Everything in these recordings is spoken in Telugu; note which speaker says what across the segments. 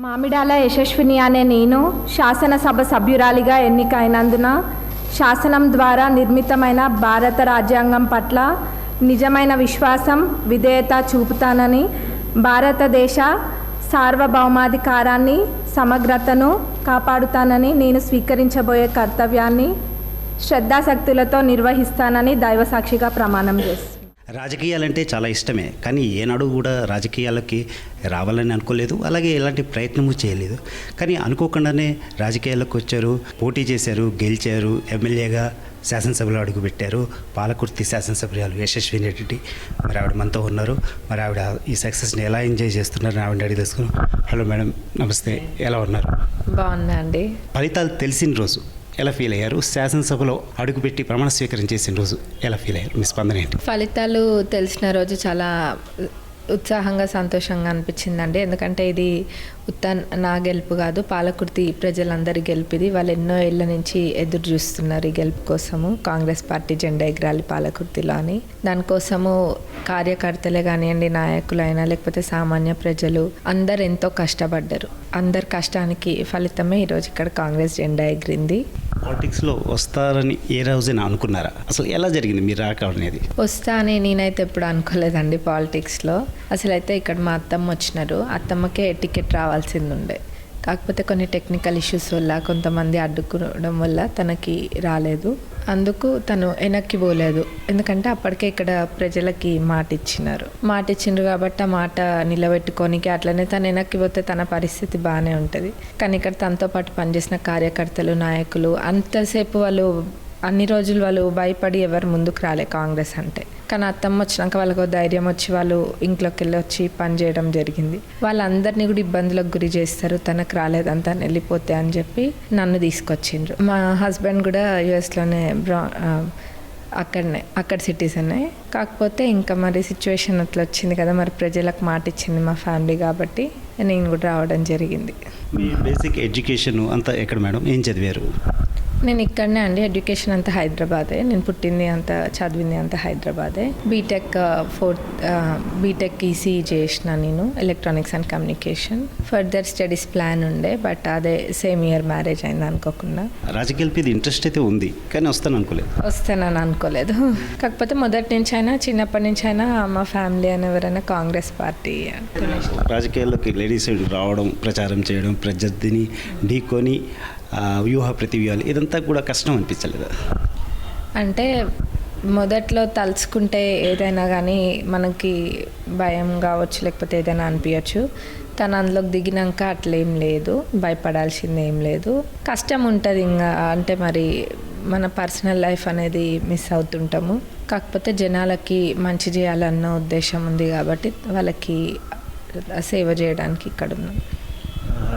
Speaker 1: మామిడాల యశస్విని అనే నేను శాసనసభ సభ్యురాలిగా ఎన్నికైనందున శాసనం ద్వారా నిర్మితమైన భారత రాజ్యాంగం పట్ల నిజమైన విశ్వాసం, విధేయత చూపుతానని, భారతదేశ సార్వభౌమాధికారాన్ని, సమగ్రతను కాపాడుతానని, నేను స్వీకరించబోయే కర్తవ్యాన్ని శ్రద్ధాశక్తులతో నిర్వహిస్తానని దైవసాక్షిగా ప్రమాణం చేస్తాను.
Speaker 2: రాజకీయాలంటే చాలా ఇష్టమే, కానీ ఏనాడు కూడా రాజకీయాలకి రావాలని అనుకోలేదు, అలాగే ఎలాంటి ప్రయత్నము చేయలేదు. కానీ అనుకోకుండానే రాజకీయాలకు వచ్చారు, పోటీ చేశారు, గెలిచారు, ఎమ్మెల్యేగా శాసనసభలో అడుగుపెట్టారు. పాలకుర్తి శాసనసభ్యురాలు యశస్విని రెడ్డి మరి ఆవిడ మనతో ఉన్నారు. మరి ఆవిడ ఈ సక్సెస్ని ఎలా ఎంజాయ్ చేస్తున్నారు ఆవిడ అడిగి తెలుసుకున్నాం. హలో మేడం, నమస్తే, ఎలా ఉన్నారు?
Speaker 3: బాగున్నా అండి.
Speaker 2: ఫలితాలు తెలిసిన రోజు ఎలా ఫీల్ అయ్యారు? శాసనసభలో అడుగుపెట్టి ప్రమాణ స్వీకారం చేసిన రోజు ఎలా ఫీల్ అయ్యారు? మీ స్పందన ఏంటి?
Speaker 3: ఫలితాలు తెలిసిన రోజు చాలా ఉత్సాహంగా, సంతోషంగా అనిపించిందండి. ఎందుకంటే ఇది నా గెలుపు కాదు, పాలకుర్తి ప్రజలందరి గెలుపు. ఇది వాళ్ళు ఎన్నో ఏళ్ళ నుంచి ఎదురు చూస్తున్నారు ఈ గెలుపు కోసము. కాంగ్రెస్ పార్టీ జెండా ఎగరాలి పాలకుర్తిలో అని. దానికోసము కార్యకర్తలే కానివ్వండి, నాయకులైనా లేకపోతే సామాన్య ప్రజలు అందరు ఎంతో కష్టపడ్డారు. అందరి కష్టానికి ఫలితమే ఈరోజు ఇక్కడ కాంగ్రెస్ జెండా ఎగిరింది.
Speaker 2: పాలిటిక్స్లో వస్తారని ఏ రోజైనా అనుకున్నారా? అసలు ఎలా జరిగింది మీరు రాక అనేది?
Speaker 3: వస్తా అని నేనైతే ఎప్పుడు అనుకోలేదండి పాలిటిక్స్లో. అసలు అయితే ఇక్కడ మా అత్తమ్మ వచ్చినారు, అత్తమ్మకే టికెట్ రావాల్సింది ఉండే. కాకపోతే కొన్ని టెక్నికల్ ఇష్యూస్ వల్ల, కొంతమంది అడ్డుకోవడం వల్ల తనకి రాలేదు. అందుకు తను వెనక్కి పోలేదు. ఎందుకంటే అప్పటికే ఇక్కడ ప్రజలకి మాట ఇచ్చిండ్రు కాబట్టి ఆ మాట నిలబెట్టుకోనికి. అట్లనే తను వెనక్కి పోతే తన పరిస్థితి బాగానే ఉంటుంది. కానీ ఇక్కడ తనతో పాటు పనిచేసిన కార్యకర్తలు, నాయకులు అంతసేపు వాళ్ళు అన్ని రోజులు వాళ్ళు భయపడి ఎవరు ముందుకు రాలే కాంగ్రెస్ అంటే. కానీ అత్తమ్మ వచ్చినాక వాళ్ళకు ధైర్యం వచ్చి వాళ్ళు ఇంట్లోకి వెళ్ళి వచ్చి పని చేయడం జరిగింది. వాళ్ళందరినీ కూడా ఇబ్బందులకు గురి చేస్తారు, తనకు రాలేదంతా వెళ్ళిపోతే అని చెప్పి నన్ను తీసుకొచ్చిండ్రు. మా హస్బెండ్ కూడా యుఎస్లోనే అక్కడ సిటిజనే. కాకపోతే ఇంకా మరి సిచ్యువేషన్ అట్లా వచ్చింది కదా, మరి ప్రజలకు మాట ఇచ్చింది మా ఫ్యామిలీ కాబట్టి నేను కూడా రావడం జరిగింది.
Speaker 2: మీ బేసిక్ ఎడ్యుకేషన్ అంతా ఎక్కడ మేడం? ఏం చదివారు?
Speaker 3: నేను ఇక్కడనే అండి. ఎడ్యుకేషన్ అంతా హైదరాబాదే. నేను పుట్టింది అంతా, చదివింది అంతా హైదరాబాదే. బీటెక్ ఈసీఈ చేసిన నేను, electronics and communication. Further studies plan ఉండే, బట్ అదే సేమ్ ఇయర్ మ్యారేజ్ అయింది అనుకోకుండా.
Speaker 2: రాజకీయాలపై ఇంట్రెస్ట్ అయితే ఉంది, కానీ వస్తానని
Speaker 3: అనుకోలేదు. కాకపోతే మొదటి నుంచి అయినా, చిన్నప్పటి నుంచి అయినా మా ఫ్యామిలీ అని ఎవరైనా కాంగ్రెస్ పార్టీ.
Speaker 2: రాజకీయాల్లోకి లేడీస్ రావడం, ప్రచారం చేయడం, ప్రత్యర్థిని ఢీకొని వ్యూహ ప్రతివ్యూహాలు, ఇదంతా కూడా కష్టం అనిపించలేదు?
Speaker 3: అంటే మొదట్లో తలుచుకుంటే ఏదైనా కానీ మనకి భయం కావచ్చు, లేకపోతే ఏదైనా అనిపించచ్చు. తను అందులోకి దిగినాక అట్లేం లేదు, భయపడాల్సింది ఏం లేదు. కష్టం ఉంటుంది ఇంకా, అంటే మరి మన పర్సనల్ లైఫ్ అనేది మిస్ అవుతుంటాము. కాకపోతే జనాలకి మంచి చేయాలన్న ఉద్దేశం ఉంది కాబట్టి వాళ్ళకి సేవ చేయడానికి ఇక్కడ ఉన్నాం.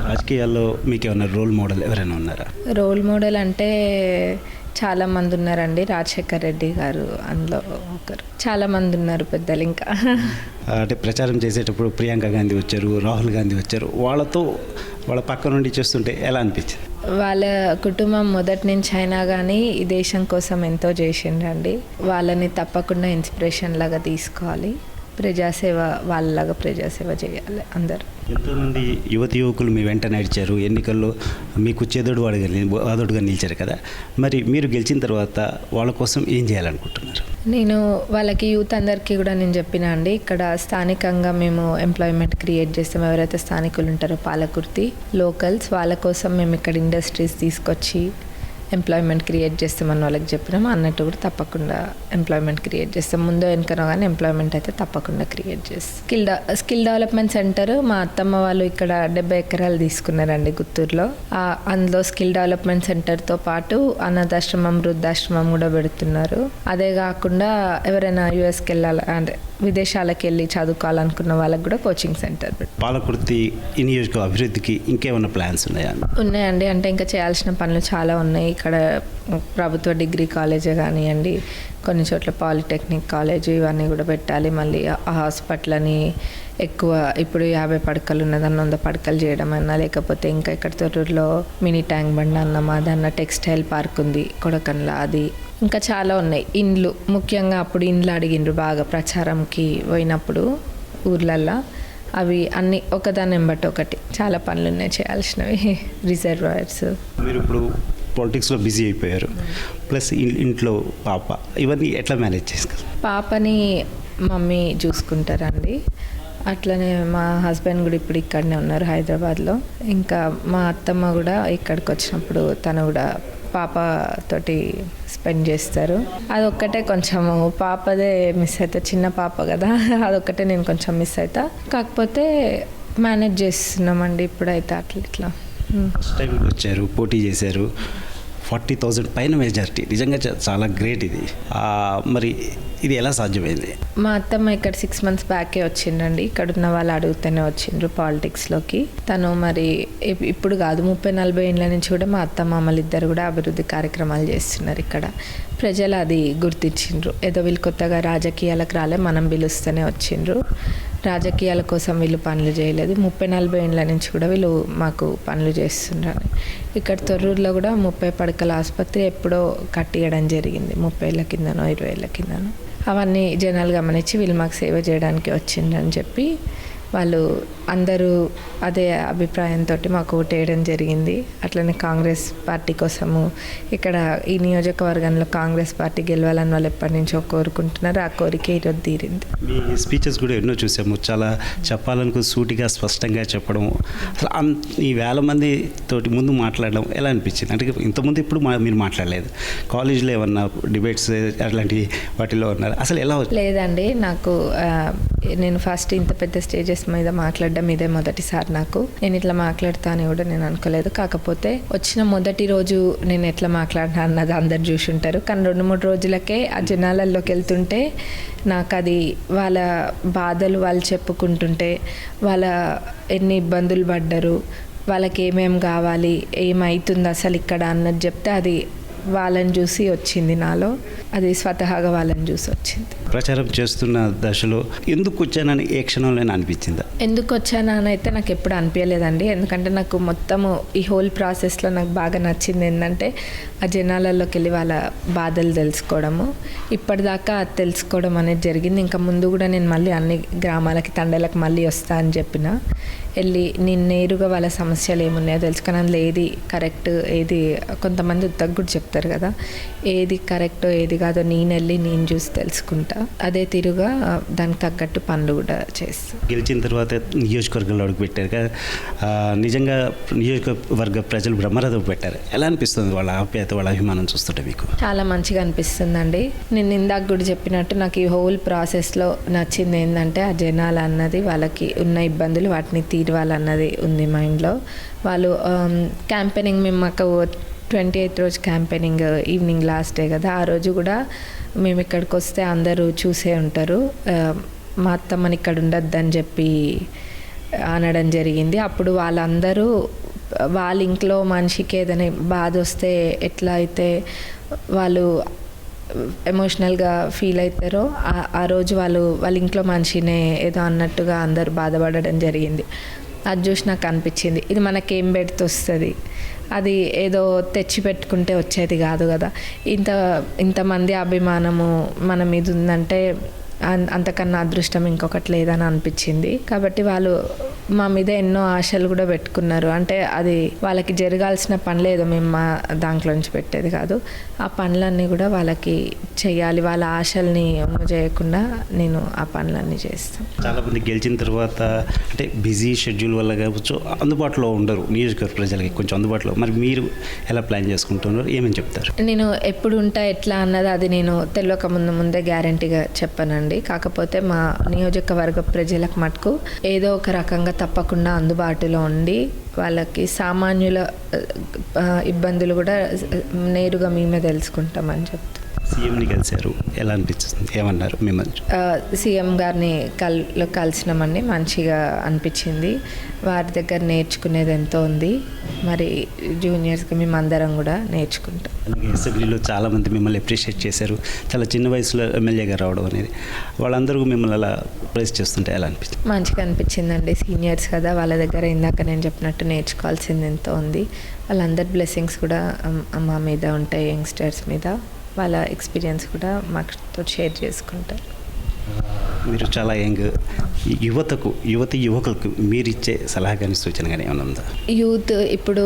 Speaker 2: రాజకీయాల్లో మీకు ఏమైనా రోల్ మోడల్ ఎవరైనా ఉన్నారా?
Speaker 3: రోల్ మోడల్ అంటే చాలామంది ఉన్నారండి. రాజశేఖర్ రెడ్డి గారు అందులో ఒకరు. చాలామంది ఉన్నారు పెద్దలు. ఇంకా
Speaker 2: అంటే ప్రచారం చేసేటప్పుడు ప్రియాంక గాంధీ వచ్చారు, రాహుల్ గాంధీ వచ్చారు. వాళ్ళ పక్క నుండి చూస్తుంటే ఎలా అనిపించింది?
Speaker 3: వాళ్ళ కుటుంబం మొదటి నుంచి అయినా కానీ ఈ దేశం కోసం ఎంతో చేసిండ్రండి. వాళ్ళని తప్పకుండా ఇన్స్పిరేషన్ లాగా తీసుకోవాలి. ప్రజాసేవ, వాళ్ళలాగా ప్రజాసేవ చేయాలి అందరు.
Speaker 2: ఎంతోమంది యువకులు మీ వెంట నడిచారు, ఎన్నికల్లో మీకు వాదోడుగా నిలిచారు కదా. మరి మీరు గెలిచిన తర్వాత వాళ్ళ కోసం ఏం చేయాలనుకుంటున్నారు?
Speaker 3: నేను వాళ్ళకి, యూత్ అందరికీ కూడా నేను చెప్పినా అండి, ఇక్కడ స్థానికంగా మేము ఎంప్లాయ్మెంట్ క్రియేట్ చేస్తాం. ఎవరైతే స్థానికులు ఉంటారో పాలకుర్తి లోకల్స్, వాళ్ళ కోసం మేము ఇక్కడ ఇండస్ట్రీస్ తీసుకొచ్చి ఎంప్లాయ్మెంట్ క్రియేట్ చేస్తామని వాళ్ళకి చెప్పినాము. అన్నట్టు కూడా తప్పకుండా ఎంప్లాయ్మెంట్ క్రియేట్ చేస్తాం. ముందో వెనుకనో కానీ ఎంప్లాయ్మెంట్ అయితే తప్పకుండా క్రియేట్ చేస్తాం. స్కిల్ డెవలప్మెంట్ సెంటర్ మా అత్తమ్మ వాళ్ళు ఇక్కడ 70 ఎకరాలు తీసుకున్నారండి గుత్తూరులో. అందులో స్కిల్ డెవలప్మెంట్ సెంటర్తో పాటు అనాథాశ్రమం, వృద్ధాశ్రమం కూడా పెడుతున్నారు. అదే కాకుండా ఎవరైనా యుఎస్కి వెళ్ళాలి అంటే విదేశాలకు వెళ్ళి చదువుకోవాలనుకున్న వాళ్ళకి కూడా కోచింగ్ సెంటర్.
Speaker 2: పాలకుర్తి ఈ నియోజకవర్గ అభివృద్ధికి ఇంకేమైనా ప్లాన్స్ ఉన్నాయా?
Speaker 3: ఉన్నాయండి. అంటే ఇంకా చేయాల్సిన పనులు చాలా ఉన్నాయి. ఇక్కడ ప్రభుత్వ డిగ్రీ కాలేజే కానివ్వండి, కొన్ని చోట్ల పాలిటెక్నిక్ కాలేజ్, ఇవన్నీ కూడా పెట్టాలి. మళ్ళీ ఆ హాస్పిటల్ అని ఎక్కువ, ఇప్పుడు 50 పడకలు ఉన్నదన్న 100 పడకలు చేయడం అన్నా, లేకపోతే ఇంకా ఇక్కడ తొర్రూరులో మినీ ట్యాంక్ బండ్ అన్న, మాదన్న టెక్స్టైల్ పార్క్ ఉంది కొడకన్లా, అది ఇంకా చాలా ఉన్నాయి. ఇండ్లు ముఖ్యంగా అప్పుడు ఇండ్లు అడిగిండ్రు బాగా ప్రచారంకి పోయినప్పుడు ఊర్లల్లో. అవి అన్నీ ఒకదాని వెంబటి ఒకటి చాలా పనులు ఉన్నాయి చేయాల్సినవి. రిజర్వాయర్స్.
Speaker 2: మీరు ఇప్పుడు పాలిటిక్స్లో బిజీ అయిపోయారు, ప్లస్ ఇంట్లో పాప, ఇవన్నీ ఎట్లా మేనేజ్ చేసుకోవాలి?
Speaker 3: పాపని మమ్మీ చూసుకుంటారండి. అట్లనే మా హస్బెండ్ కూడా ఇప్పుడు ఇక్కడనే ఉన్నారు హైదరాబాద్లో. ఇంకా మా అత్తమ్మ కూడా ఇక్కడికి వచ్చినప్పుడు తను కూడా పాపతోటి స్పెండ్ చేస్తారు. అదొక్కటే కొంచెము పాపదే మిస్ అవుతా, చిన్న పాప కదా, అదొక్కటే నేను కొంచెం మిస్ అవుతా. కాకపోతే మేనేజ్ చేస్తున్నామండి ఇప్పుడైతే అట్లా ఇట్లా.
Speaker 2: ఫస్ట్ టైం వచ్చారు, పోటీ చేశారు, 40,000 పైన మెజారిటీ, నిజంగా చాలా గ్రేట్ ఇది. మరి ఇది ఎలా సాధ్యమైంది?
Speaker 3: మా అత్తమ్మ ఇక్కడ 6 months బ్యాకే వచ్చిండ్రండి. ఇక్కడ ఉన్న వాళ్ళు అడుగుతూనే వచ్చిండ్రు పాలిటిక్స్లోకి. తను మరి ఇప్పుడు కాదు 30-40 ఏళ్ళ నుంచి కూడా మా అత్తమ్మ అమ్మలిద్దరు కూడా అభివృద్ధి కార్యక్రమాలు చేస్తున్నారు ఇక్కడ. ప్రజలు అది గుర్తించిండ్రు. ఏదో వీళ్ళు కొత్తగా రాజకీయాలకు రాలే, మనం పిలుస్తూనే వచ్చిండ్రు. రాజకీయాల కోసం వీళ్ళు పనులు చేయలేదు, 30-40 ఏళ్ళ నుంచి కూడా వీళ్ళు మాకు పనులు చేస్తున్నారు. ఇక్కడ తొర్రూరులో కూడా 30 పడకల ఆసుపత్రి ఎప్పుడో కట్టియడం జరిగింది, 30 ఏళ్ళ కిందనో 20 ఏళ్ళ కిందనో. అవన్నీ జనాలు గమనించి వీళ్ళు మాకు సేవ చేయడానికి వచ్చిండ్రని చెప్పి వాళ్ళు అందరూ అదే అభిప్రాయంతో మాకు ఓటేయడం జరిగింది. అట్లనే కాంగ్రెస్ పార్టీ కోసము ఇక్కడ ఈ నియోజకవర్గంలో కాంగ్రెస్ పార్టీ గెలవాలని వాళ్ళు ఎప్పటి నుంచో కోరుకుంటున్నారు. ఆ కోరిక ఈరోజు తీరింది.
Speaker 2: మీ స్పీచెస్ కూడా ఎన్నో చూసాము, చాలా చెప్పాలనుకో సూటిగా స్పష్టంగా చెప్పడం. అసలు ఈ 1000 మంది తోటి ముందు మాట్లాడడం ఎలా అనిపించింది? అంటే ఇంతకుముందు ఇప్పుడు మీరు మాట్లాడలేదు, కాలేజీలో ఏమన్నా డిబేట్స్ అట్లాంటి వాటిలో ఉన్నారు, అసలు ఎలా?
Speaker 3: లేదండి, నాకు నేను ఫస్ట్ ఇంత పెద్ద స్టేజెస్ మీద మాట్లాడడం ఇదే మొదటిసారి. నాకు నేను ఇట్లా మాట్లాడతా అని కూడా నేను అనుకోలేదు. కాకపోతే వచ్చిన మొదటి రోజు నేను ఎట్లా మాట్లాడినా అన్నది అందరు చూసి ఉంటారు. కానీ 2-3 రోజులకే ఆ జనాలలోకి వెళ్తుంటే నాకు అది వాళ్ళ బాధలు వాళ్ళు చెప్పుకుంటుంటే, వాళ్ళ ఎన్ని ఇబ్బందులు పడ్డారు, వాళ్ళకి ఏమేం కావాలి, ఏమవుతుంది అసలు ఇక్కడ అన్నది చెప్తే అది వాళ్ళని చూసి వచ్చింది నాలో, అది స్వతహాగా వాళ్ళని చూసి వచ్చింది.
Speaker 2: ప్రచారం చేస్తున్న దశలో ఎందుకు వచ్చానని ఏ క్షణంలో అనిపించిందా?
Speaker 3: ఎందుకు వచ్చానా అని అయితే నాకు ఎప్పుడు అనిపించలేదండి. ఎందుకంటే నాకు మొత్తము ఈ హోల్ ప్రాసెస్లో నాకు బాగా నచ్చింది ఏంటంటే ఆ జనాలలోకి వెళ్ళి వాళ్ళ బాధలు తెలుసుకోవడము. ఇప్పటిదాకా అది తెలుసుకోవడం అనేది జరిగింది. ఇంకా ముందు కూడా నేను మళ్ళీ అన్ని గ్రామాలకి తండలకు మళ్ళీ వస్తా అని చెప్పిన, వెళ్ళి నేను నేరుగా వాళ్ళ సమస్యలు ఏమున్నాయో తెలుసుకొని అందులో ఏది కరెక్ట్ ఏది, కొంతమంది ఉత్తగా కూడా చెప్తారు కదా, ఏది కరెక్టో ఏది కాదో నేను వెళ్ళి నేను చూసి తెలుసుకుంటా. అదే తీరుగా దానికి తగ్గట్టు పనులు కూడా చేస్తాం.
Speaker 2: గెలిచిన తర్వాత నియోజకవర్గంలో అడుగు పెట్టారు కదా, నిజంగా నియోజకవర్గ ప్రజలు బ్రహ్మరథం పెట్టారు. ఎలా అనిపిస్తుంది వాళ్ళ ఆప్యాయత, వాళ్ళ అభిమానం చూస్తుంటే మీకు?
Speaker 3: చాలా మంచిగా అనిపిస్తుందండి. నేను ఇందాక కూడా చెప్పినట్టు నాకు ఈ హోల్ ప్రాసెస్లో నచ్చింది ఏంటంటే ఆ జనాలు అన్నది, వాళ్ళకి ఉన్న ఇబ్బందులు వాటిని తీరవాలన్నది ఉంది మైండ్లో. వాళ్ళు క్యాంపెయినింగ్ మేము మాకు 28th రోజు క్యాంపెయినింగ్ ఈవినింగ్ లాస్ట్ డే కదా, ఆ రోజు కూడా మేము ఇక్కడికి వస్తే అందరూ చూసే ఉంటారు. మా అత్తమ్మని ఇక్కడ ఉండొద్దని చెప్పి అనడం జరిగింది. అప్పుడు వాళ్ళందరూ వాళ్ళ ఇంట్లో మనిషికి ఏదైనా బాధ వస్తే ఎట్లా అయితే వాళ్ళు ఎమోషనల్గా ఫీల్ అవుతారో ఆ రోజు వాళ్ళ ఇంట్లో మనిషినే ఏదో అన్నట్టుగా అందరూ బాధపడడం జరిగింది. అది చూసి నాకు అనిపించింది ఇది మనకేం పెడితే వస్తుంది, అది ఏదో తెచ్చి పెట్టుకుంటే వచ్చేది కాదు కదా. ఇంతమంది అభిమానము మన మీద ఉందంటే అంతకన్నా అదృష్టం ఇంకొకటి లేదని అనిపించింది. కాబట్టి వాళ్ళు మా మీద ఎన్నో ఆశలు కూడా పెట్టుకున్నారు. అంటే అది వాళ్ళకి జరగాల్సిన పనులు ఏదో మేము మా దాంట్లో నుంచి పెట్టేది కాదు, ఆ పనులన్నీ కూడా వాళ్ళకి చేయాలి. వాళ్ళ ఆశల్ని చేయకుండా నేను ఆ పనులన్నీ చేస్తాను.
Speaker 2: చాలామంది గెలిచిన తర్వాత అంటే బిజీ షెడ్యూల్ వల్ల కావచ్చు అందుబాటులో ఉండరు, నియోజకవర్గ ప్రజలకి కొంచెం అందుబాటులో. మరి మీరు ఎలా ప్లాన్ చేసుకుంటున్నారు, ఏమని చెప్తారు?
Speaker 3: నేను ఎప్పుడు ఉంటా ఎట్లా అన్నది అది నేను తెలియక ముందే గ్యారంటీగా చెప్పానండి. కాకపోతే మా నియోజకవర్గ ప్రజలకు మటుకు ఏదో ఒక రకంగా తప్పకుండా అందుబాటులో ఉండి వాళ్ళకి సామాన్యుల ఇబ్బందులు కూడా నేరుగా మేమే తెలుసుకుంటామని చెప్తాం.
Speaker 2: సీఎంని కలిశారు, ఎలా అనిపిస్తుంది, ఏమన్నారు మిమ్మల్ని?
Speaker 3: సీఎం గారిని కలిసినామండి, మంచిగా అనిపించింది. వారి దగ్గర నేర్చుకునేది ఎంతో ఉంది. మరి జూనియర్స్కి మేము అందరం కూడా నేర్చుకుంటాం.
Speaker 2: అలాగే అసెంబ్లీలో చాలామంది మిమ్మల్ని అప్రిషియేట్ చేశారు, చాలా చిన్న వయసులో ఎమ్మెల్యేగా రావడం అనేది. వాళ్ళందరూ మిమ్మల్ని అలా ప్రైజ్ చేస్తుంటే ఎలా అనిపిస్తుంది?
Speaker 3: మంచిగా అనిపించిందండి. సీనియర్స్ కదా, వాళ్ళ దగ్గర ఇందాక నేను చెప్పినట్టు నేర్చుకోవాల్సింది ఎంతో ఉంది. వాళ్ళందరి బ్లెస్సింగ్స్ కూడా మా మీద ఉంటాయి, యంగ్స్టర్స్ మీద. వాళ్ళ ఎక్స్పీరియన్స్ కూడా మాతో షేర్ చేసుకుంటారు.
Speaker 2: మీరు చాలా యంగ్, యువకులకు మీరు ఇచ్చే సలహా కానీ సూచన కానీ ఏమైనా ఉందా?
Speaker 3: యూత్ ఇప్పుడు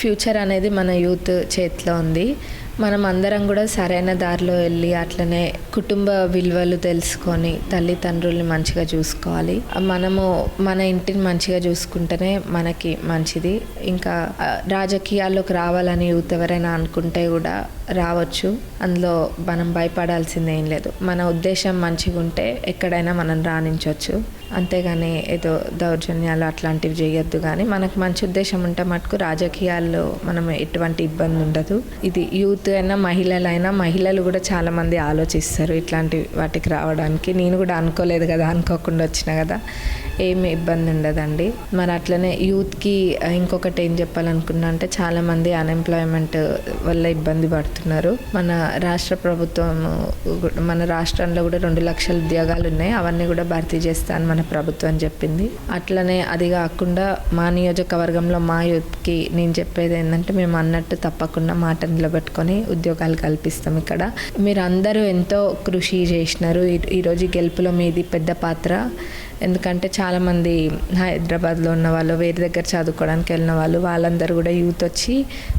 Speaker 3: ఫ్యూచర్ అనేది మన యూత్ చేతిలో ఉంది. మనం అందరం కూడా సరైన దారిలో వెళ్ళి అట్లనే కుటుంబ విలువలు తెలుసుకొని తల్లిదండ్రుల్ని మంచిగా చూసుకోవాలి. మనము మన ఇంటిని మంచిగా చూసుకుంటేనే మనకి మంచిది. ఇంకా రాజకీయాల్లోకి రావాలని యూత్ ఎవరైనా అనుకుంటే కూడా రావచ్చు. అందులో మనం భయపడాల్సింది ఏం లేదు. మన ఉద్దేశం మంచిగా ఉంటే ఎక్కడైనా మనం రాణించవచ్చు. అంతేగాని ఏదో దౌర్జన్యాలు అట్లాంటివి చేయొద్దు. కానీ మనకు మంచి ఉద్దేశం ఉంటే మటుకు రాజకీయాల్లో మనం ఎటువంటి ఇబ్బంది ఉండదు. ఇది యూత్ అయినా మహిళలైనా, మహిళలు కూడా చాలామంది ఆలోచిస్తారు ఇట్లాంటి వాటికి రావడానికి. నేను కూడా అనుకోలేదు కదా, అనుకోకుండా వచ్చిన కదా, ఏమి ఇబ్బంది ఉండదండి. మరి అట్లనే యూత్కి ఇంకొకటి ఏం చెప్పాలనుకున్నా అంటే చాలామంది అన్ఎంప్లాయ్మెంట్ వల్ల ఇబ్బంది పడుతున్నారు. మన రాష్ట్ర ప్రభుత్వం, మన రాష్ట్రంలో కూడా 2 లక్షల ఉద్యోగాలు ఉన్నాయి. అవన్నీ కూడా భర్తీ చేస్తాను మన ప్రభుత్వం చెప్పింది. అట్లనే అది కాకుండా మా నియోజకవర్గంలో మా యూత్కి నేను చెప్పేది ఏంటంటే, మేము అన్నట్టు తప్పకుండా మాట నిలబెట్టుకొని ఉద్యోగాలు కల్పిస్తాం. ఇక్కడ మీరు అందరూ ఎంతో కృషి చేసినారు. ఈరోజు గెలుపులో మీది పెద్ద పాత్ర. ఎందుకంటే చాలామంది హైదరాబాద్లో ఉన్న వాళ్ళు, వేరే దగ్గర చదువుకోవడానికి వెళ్ళిన వాళ్ళు, వాళ్ళందరూ కూడా యూత్ వచ్చి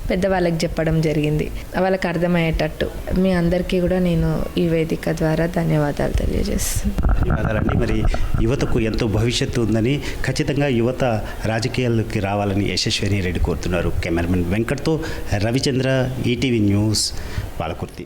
Speaker 3: పెద్దవాళ్ళకి చెప్పడం జరిగింది, వాళ్ళకి అర్థమయ్యేటట్టు. మీ అందరికీ కూడా నేను ఈ వేదిక ద్వారా ధన్యవాదాలు తెలియజేస్తాను.
Speaker 2: ధన్యవాదాలండి. మరి యువతకు ఎంతో భవిష్యత్తు ఉందని, ఖచ్చితంగా యువత రాజకీయాల్లోకి రావాలని యశస్విని రెడ్డి కోరుతున్నారు. కెమెరామెన్ వెంకట్తో రవిచంద్ర, ఈటీవీ న్యూస్, పాలకుర్తి.